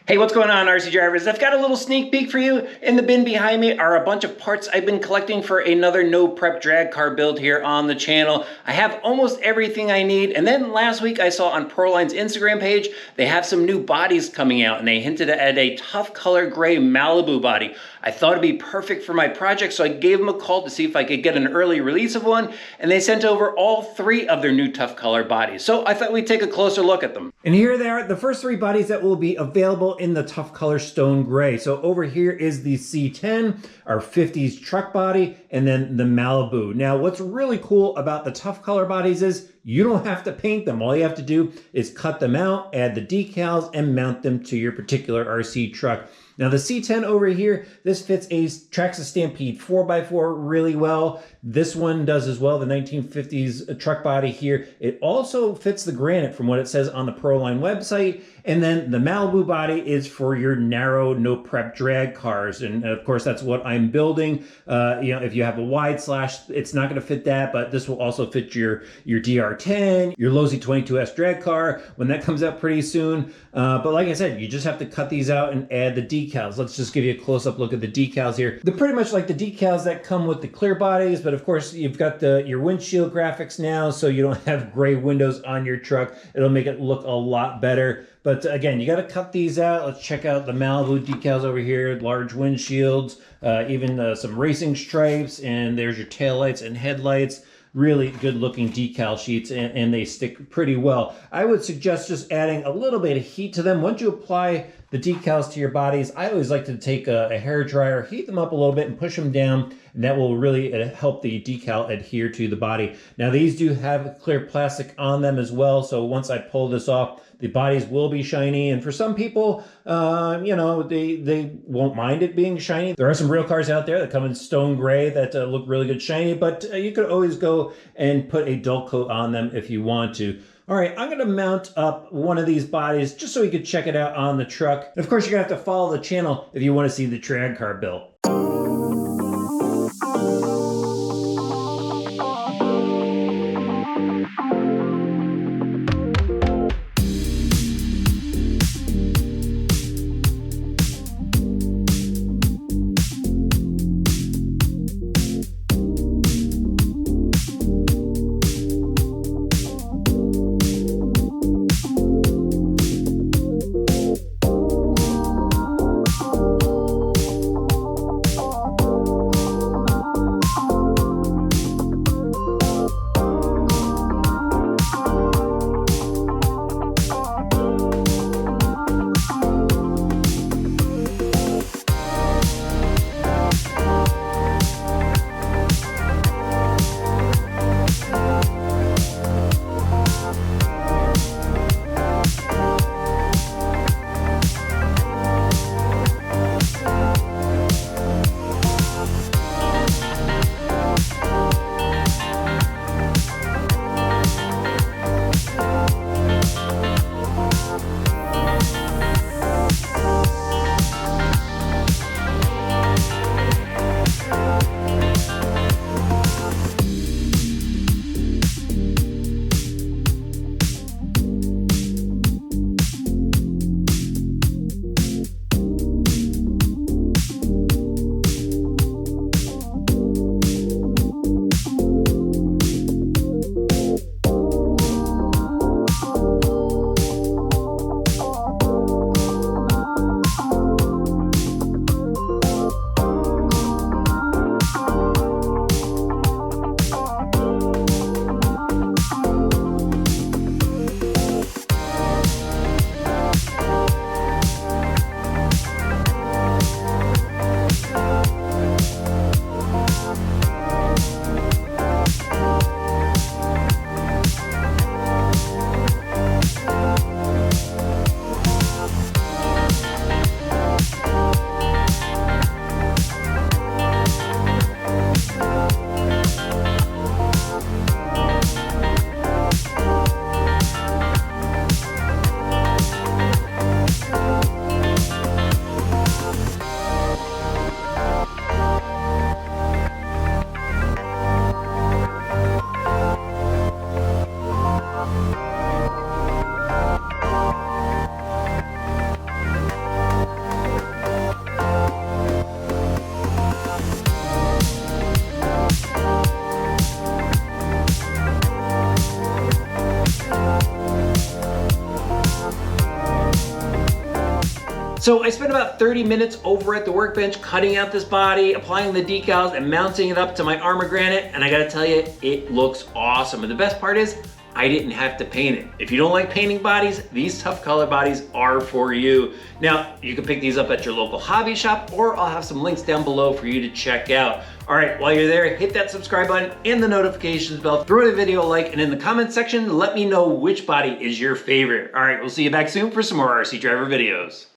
Hey, what's going on, RC drivers? I've got a little sneak peek for you. In the bin behind me are a bunch of parts I've been collecting for another no prep drag car build here on the channel. I have almost everything I need, and then last week I saw on Proline's Instagram page they have some new bodies coming out, and they hinted at a tough color gray Malibu body. I thought it'd be perfect for my project, so I gave them a call to see if I could get an early release of one, and they sent over all three of their new tough color bodies. So I thought we'd take a closer look at them. And here they are, the first three bodies that will be available in the tough color stone gray. So over here is the C10, our 50s truck body, and then the Malibu. Now, what's really cool about the tough color bodies is you don't have to paint them. All you have to do is cut them out, add the decals, and mount them to your particular RC truck. Now the C10 over here, this fits a Traxxas Stampede 4x4 really well. This one does as well, the 1950s truck body here. It also fits the Granite from what it says on the Proline website. And then the Malibu body is for your narrow, no prep drag cars. And of course, that's what I'm building. If you have a wide slash, it's not gonna fit that, but this will also fit your DR10, your Losi 22S drag car when that comes out pretty soon. But like I said, you just have to cut these out and add the decals. Let's just give you a close-up look at the decals here. They're pretty much like the decals that come with the clear bodies, but of course you've got your windshield graphics now, so you don't have gray windows on your truck. It'll make it look a lot better. But again, you got to cut these out. Let's check out the Malibu decals over here, large windshields, even some racing stripes, and there's your taillights and headlights. Really good looking decal sheets, and they stick pretty well. I would suggest just adding a little bit of heat to them. Once you apply the decals to your bodies, I always like to take a hair dryer, heat them up a little bit and push them down, and that will really help the decal adhere to the body. Now these do have clear plastic on them as well, so once I pull this off, the bodies will be shiny, and for some people, they won't mind it being shiny. There are some real cars out there that come in stone gray that look really good shiny, but you could always go and put a dull coat on them if you want to. All right, I'm gonna mount up one of these bodies just so you can check it out on the truck. And of course, you're gonna have to follow the channel if you wanna see the drag car built. So I spent about 30 minutes over at the workbench cutting out this body, applying the decals, and mounting it up to my armor granite, and I gotta tell you, it looks awesome. And the best part is, I didn't have to paint it. If you don't like painting bodies, these tough color bodies are for you. Now, you can pick these up at your local hobby shop, or I'll have some links down below for you to check out. All right, while you're there, hit that subscribe button and the notifications bell, throw the video a like, and in the comment section, let me know which body is your favorite. All right, we'll see you back soon for some more RC Driver videos.